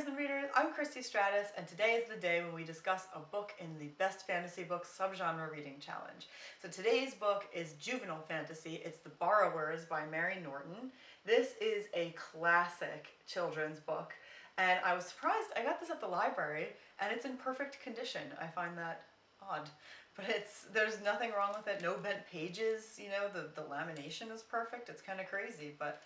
readers and readers, I'm Christy Stratus, and today is the day when we discuss a book in the Best Fantasy Books Subgenre Reading Challenge. So today's book is juvenile fantasy. It's The Borrowers by Mary Norton. This is a classic children's book, and I was surprised. I got this at the library, and it's in perfect condition. I find that odd. But there's nothing wrong with it, no bent pages, you know, the lamination is perfect. It's kind of crazy, but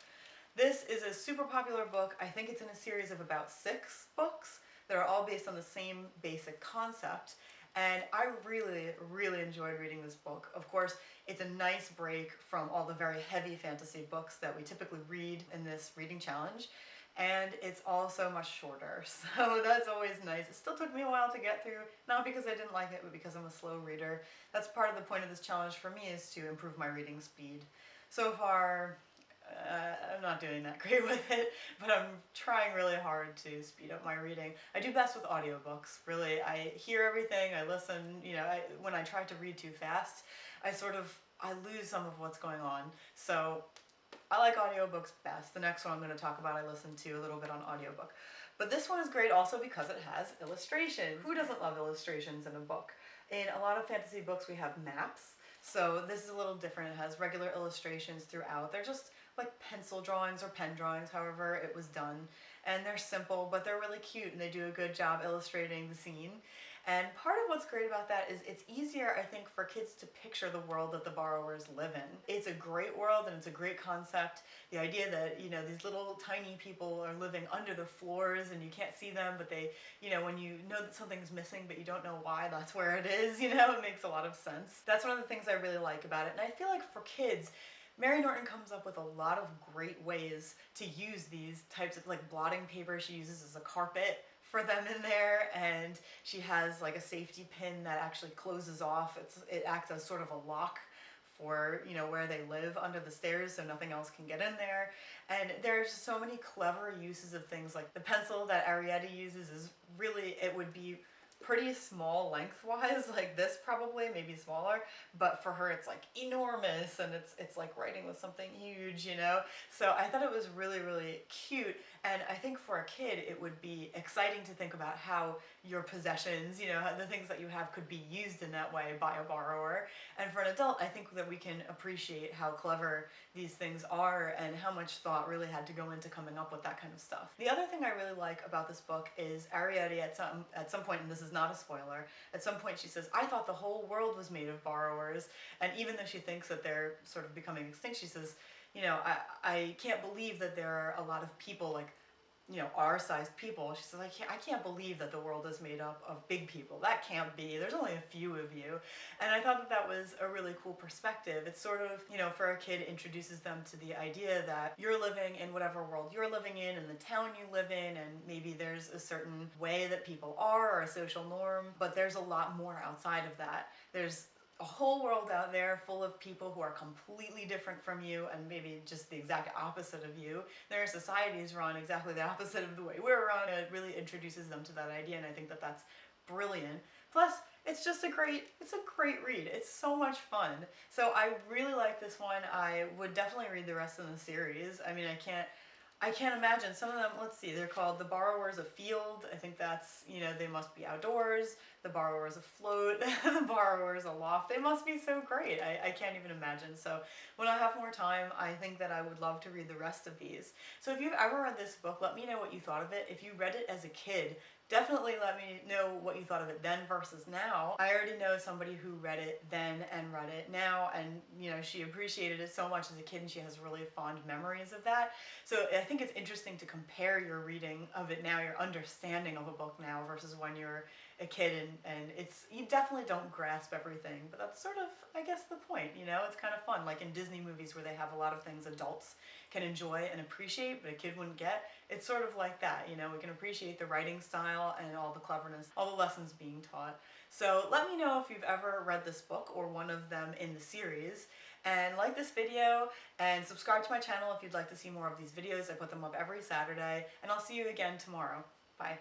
this is a super popular book. I think it's in a series of about 6 books that are all based on the same basic concept. And I really, really enjoyed reading this book. Of course, it's a nice break from all the very heavy fantasy books that we typically read in this reading challenge. And it's also much shorter, so that's always nice. It still took me a while to get through, not because I didn't like it, but because I'm a slow reader. That's part of the point of this challenge for me, is to improve my reading speed. So far, I'm not doing that great with it, but I'm trying really hard to speed up my reading. I do best with audiobooks, really. I hear everything, I listen, you know, when I try to read too fast, I lose some of what's going on. So I like audiobooks best. The next one I'm going to talk about I listened to a little bit on audiobook. But this one is great also because it has illustrations. Who doesn't love illustrations in a book? In a lot of fantasy books we have maps. So this is a little different. It has regular illustrations throughout. They're just like pencil drawings or pen drawings, however it was done. And they're simple, but they're really cute, and they do a good job illustrating the scene. And part of what's great about that is it's easier, I think, for kids to picture the world that the borrowers live in. It's a great world and it's a great concept. The idea that, you know, these little tiny people are living under the floors and you can't see them, but they, you know, when you know that something's missing but you don't know why, that's where it is, you know, it makes a lot of sense. That's one of the things I really like about it. And I feel like for kids, Mary Norton comes up with a lot of great ways to use these types of, like, blotting paper she uses as a carpet for them in there, and she has like a safety pin that actually closes off. It acts as sort of a lock for, you know, where they live under the stairs, so nothing else can get in there. And there's so many clever uses of things, like the pencil that Arietta uses is really, it would be pretty small lengthwise, like this probably, maybe smaller, but for her it's like enormous, and it's like writing with something huge, you know? So I thought it was really, really cute, and I think for a kid it would be exciting to think about how your possessions, you know, the things that you have could be used in that way by a borrower. And for an adult, I think that we can appreciate how clever these things are and how much thought really had to go into coming up with that kind of stuff. The other thing I really like about this book is Arietta at some point, and this is not a spoiler, at some point she says, "I thought the whole world was made of borrowers." And even though she thinks that they're sort of becoming extinct, she says, you know, I can't believe that there are a lot of people, like, you know, our-sized people. She says, I can't believe that the world is made up of big people. That can't be. There's only a few of you. And I thought that that was a really cool perspective. It's sort of, you know, for a kid, introduces them to the idea that you're living in whatever world you're living in and the town you live in, and maybe there's a certain way that people are or a social norm, but there's a lot more outside of that. There's a whole world out there full of people who are completely different from you and maybe just the exact opposite of you. Their societies run exactly the opposite of the way we're run. It really introduces them to that idea, and I think that that's brilliant. Plus, it's just a great read. It's so much fun. So I really like this one. I would definitely read the rest of the series. I mean, I can't imagine. Some of them, let's see, they're called The Borrowers Afield. I think that's, you know, they must be outdoors. The Borrowers Afloat. The Borrowers Aloft. They must be so great. I can't even imagine. So when I have more time, I think that I would love to read the rest of these. So if you've ever read this book, let me know what you thought of it. If you read it as a kid, definitely let me know what you thought of it then versus now. I already know somebody who read it then and read it now, and, you know, she appreciated it so much as a kid and she has really fond memories of that. So I think it's interesting to compare your reading of it now, your understanding of a book now versus when you're a kid, and you definitely don't grasp everything, but that's sort of, I guess, the point, you know? It's kind of fun, like in Disney movies where they have a lot of things adults can enjoy and appreciate but a kid wouldn't get. It's sort of like that, you know? We can appreciate the writing style and all the cleverness, all the lessons being taught. So let me know if you've ever read this book or one of them in the series, and like this video and subscribe to my channel if you'd like to see more of these videos. I put them up every Saturday, and I'll see you again tomorrow. Bye.